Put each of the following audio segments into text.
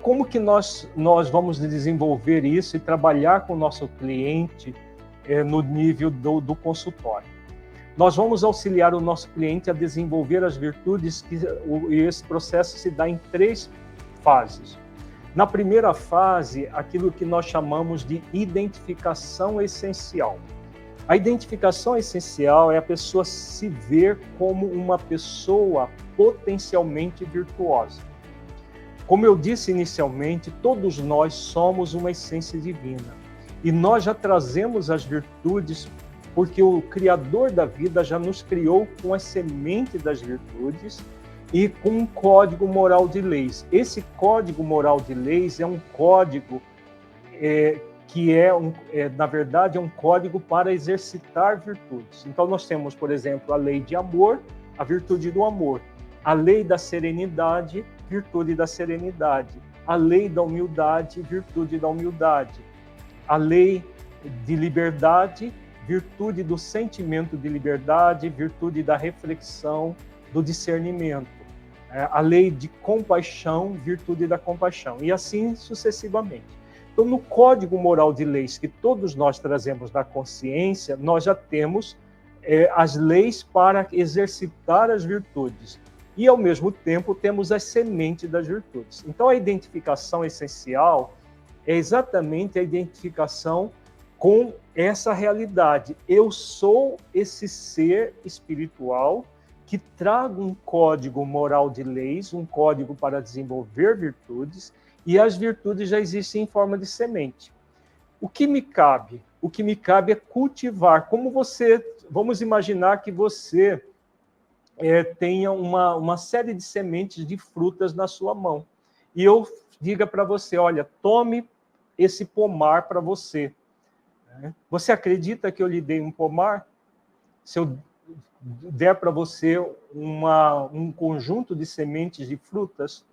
como que nós vamos desenvolver isso e trabalhar com o nosso cliente no nível do consultório? Nós vamos auxiliar o nosso cliente a desenvolver as virtudes, e esse processo se dá em 3 fases. Na primeira fase, aquilo que nós chamamos de identificação essencial. A identificação essencial é a pessoa se ver como uma pessoa potencialmente virtuosa. Como eu disse inicialmente, todos nós somos uma essência divina. E nós já trazemos as virtudes porque o Criador da vida já nos criou com a semente das virtudes e com um código moral de leis. Esse código moral de leis é um código que na verdade, é um código para exercitar virtudes. Então, nós temos, por exemplo, a lei de amor, a virtude do amor. A lei da serenidade, virtude da serenidade. A lei da humildade, virtude da humildade. A lei de liberdade, virtude do sentimento de liberdade, virtude da reflexão, do discernimento. A lei de compaixão, virtude da compaixão. E assim sucessivamente. Então, no Código Moral de Leis que todos nós trazemos da consciência, nós já temos as leis para exercitar as virtudes. E, ao mesmo tempo, temos as sementes das virtudes. Então, a identificação essencial é exatamente a identificação com essa realidade. Eu sou esse ser espiritual que trago um código moral de leis, um código para desenvolver virtudes, e as virtudes já existem em forma de semente. O que me cabe? O que me cabe é cultivar. Vamos imaginar que você tenha uma série de sementes de frutas na sua mão. E eu diga para você, olha, tome esse pomar para você. Você acredita que eu lhe dei um pomar? Se eu der para você um conjunto de sementes de frutas,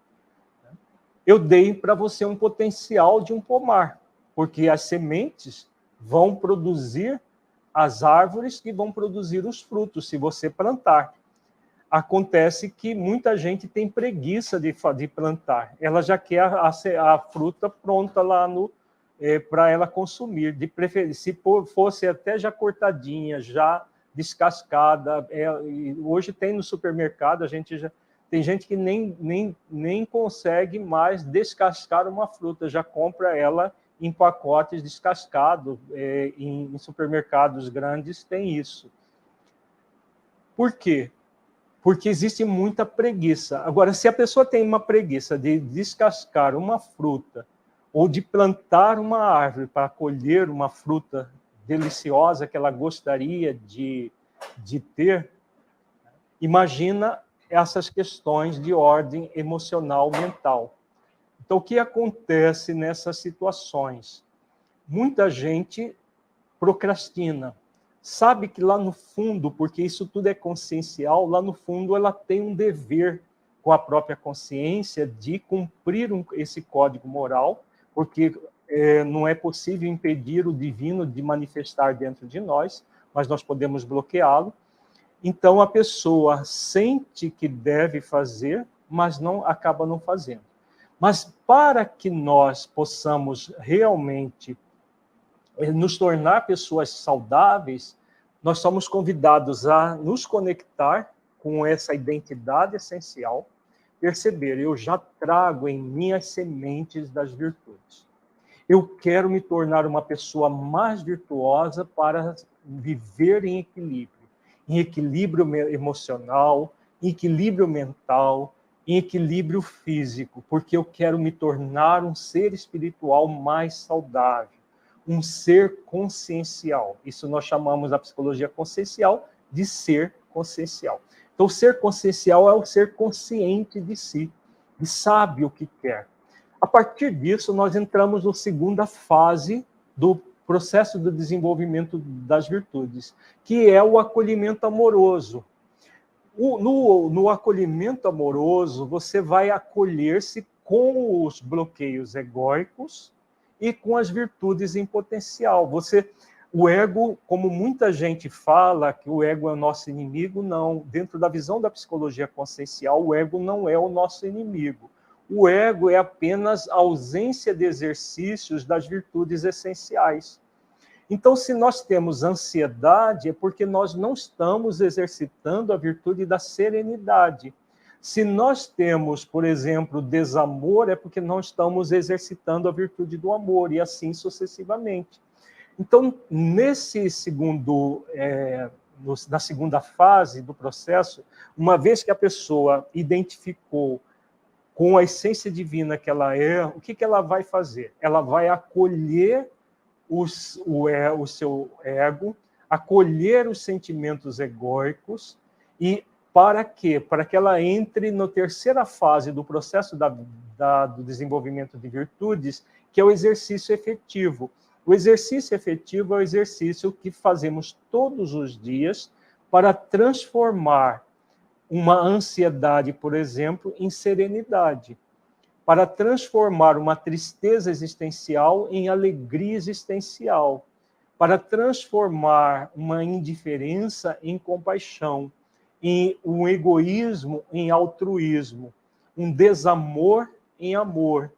eu dei para você um potencial de um pomar, porque as sementes vão produzir as árvores que vão produzir os frutos, se você plantar. Acontece que muita gente tem preguiça de plantar. Ela já quer a fruta pronta lá para ela consumir. De preferência, se fosse até já cortadinha, já descascada. Hoje tem no supermercado, tem gente que nem consegue mais descascar uma fruta, já compra ela em pacotes descascados. Em supermercados grandes tem isso. Por quê? Porque existe muita preguiça. Agora, se a pessoa tem uma preguiça de descascar uma fruta ou de plantar uma árvore para colher uma fruta deliciosa que ela gostaria de ter, imagina essas questões de ordem emocional, mental. Então, o que acontece nessas situações? Muita gente procrastina. Sabe que lá no fundo, porque isso tudo é consciencial, lá no fundo ela tem um dever com a própria consciência de cumprir esse código moral, porque não é possível impedir o divino de manifestar dentro de nós, mas nós podemos bloqueá-lo. Então a pessoa sente que deve fazer, mas acaba não fazendo. Mas para que nós possamos realmente nos tornar pessoas saudáveis, nós somos convidados a nos conectar com essa identidade essencial, perceber, eu já trago em mim as sementes das virtudes. Eu quero me tornar uma pessoa mais virtuosa para viver em equilíbrio emocional, em equilíbrio mental, em equilíbrio físico, porque eu quero me tornar um ser espiritual mais saudável, um ser consciencial. Isso nós chamamos na psicologia consciencial de ser consciencial. Então, o ser consciencial é o ser consciente de si, e sabe o que quer. A partir disso, nós entramos na segunda fase do processo do desenvolvimento das virtudes, que é o acolhimento amoroso. No acolhimento amoroso, você vai acolher-se com os bloqueios egóicos e com as virtudes em potencial. O ego, como muita gente fala que o ego é o nosso inimigo, não. Dentro da visão da psicologia consciencial, o ego não é o nosso inimigo. o ego é apenas a ausência de exercícios das virtudes essenciais. Então, se nós temos ansiedade, é porque nós não estamos exercitando a virtude da serenidade. Se nós temos, por exemplo, desamor, é porque não estamos exercitando a virtude do amor, e assim sucessivamente. Então, na segunda fase do processo, uma vez que a pessoa identificou com a essência divina que ela é, o que ela vai fazer? Ela vai acolher o seu ego, acolher os sentimentos egóicos, e para quê? Para que ela entre na terceira fase do processo do desenvolvimento de virtudes, que é o exercício efetivo. O exercício efetivo é o exercício que fazemos todos os dias para transformar uma ansiedade, por exemplo, em serenidade, para transformar uma tristeza existencial em alegria existencial, para transformar uma indiferença em compaixão, e um egoísmo em altruísmo, um desamor em amor,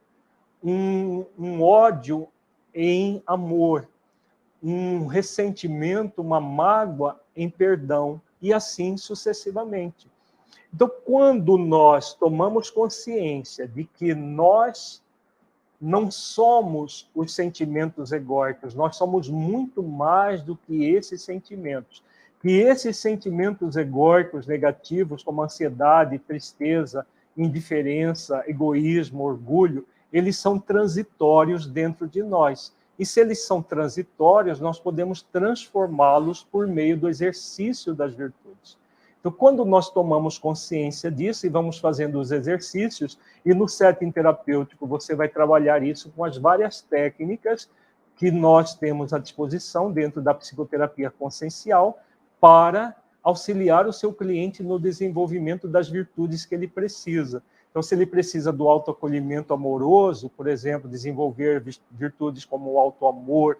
um ódio em amor, um ressentimento, uma mágoa em perdão, e assim sucessivamente. Então, quando nós tomamos consciência de que nós não somos os sentimentos egóicos, nós somos muito mais do que esses sentimentos. Que esses sentimentos egóicos negativos, como ansiedade, tristeza, indiferença, egoísmo, orgulho, eles são transitórios dentro de nós. E se eles são transitórios, nós podemos transformá-los por meio do exercício das virtudes. Então, quando nós tomamos consciência disso e vamos fazendo os exercícios, e no setting terapêutico você vai trabalhar isso com as várias técnicas que nós temos à disposição dentro da psicoterapia consciencial para auxiliar o seu cliente no desenvolvimento das virtudes que ele precisa. Então, se ele precisa do autoacolhimento amoroso, por exemplo, desenvolver virtudes como o autoamor,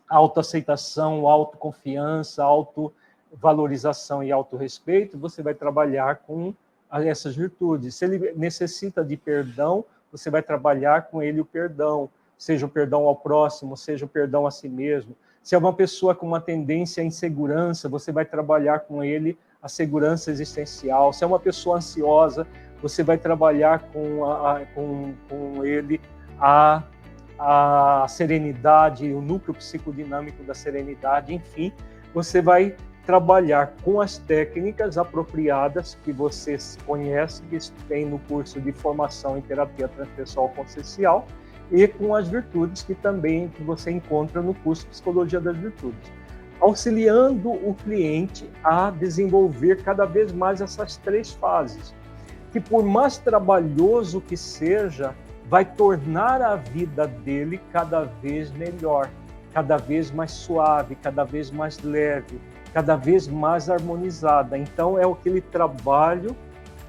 a autoaceitação, a autoconfiança, a autovalorização e autorrespeito, você vai trabalhar com essas virtudes. Se ele necessita de perdão, você vai trabalhar com ele o perdão, seja o perdão ao próximo, seja o perdão a si mesmo. Se é uma pessoa com uma tendência à insegurança, você vai trabalhar com ele a segurança existencial. Se é uma pessoa ansiosa, você vai trabalhar com ele a serenidade, o núcleo psicodinâmico da serenidade. Enfim, você vai trabalhar com as técnicas apropriadas que você conhece, que tem no curso de formação em terapia transpessoal consciencial, e com as virtudes que você encontra no curso de Psicologia das Virtudes, auxiliando o cliente a desenvolver cada vez mais essas três fases, que por mais trabalhoso que seja, vai tornar a vida dele cada vez melhor, cada vez mais suave, cada vez mais leve, cada vez mais harmonizada. Então, é aquele trabalho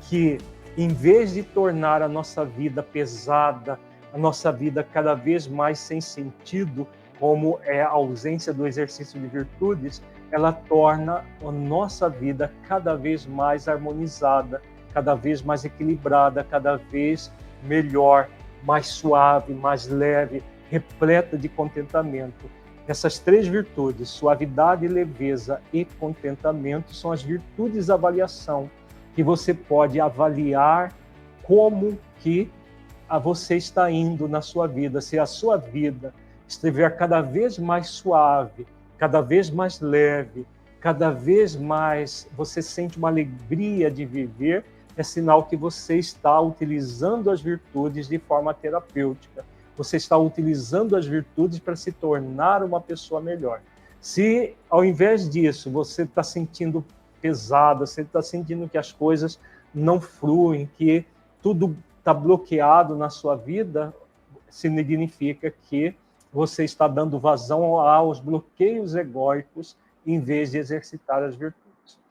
que, em vez de tornar a nossa vida pesada, a nossa vida cada vez mais sem sentido, como é a ausência do exercício de virtudes, ela torna a nossa vida cada vez mais harmonizada, cada vez mais equilibrada, cada vez melhor, mais suave, mais leve, repleta de contentamento. Essas três virtudes, suavidade, leveza e contentamento, são as virtudes de avaliação que você pode avaliar como que você está indo na sua vida. Se a sua vida estiver cada vez mais suave, cada vez mais leve, cada vez mais você sente uma alegria de viver, é sinal que você está utilizando as virtudes de forma terapêutica. Você está utilizando as virtudes para se tornar uma pessoa melhor. Se, ao invés disso, você está sentindo pesado, você está sentindo que as coisas não fluem, que tudo está bloqueado na sua vida, significa que você está dando vazão aos bloqueios egóicos em vez de exercitar as virtudes.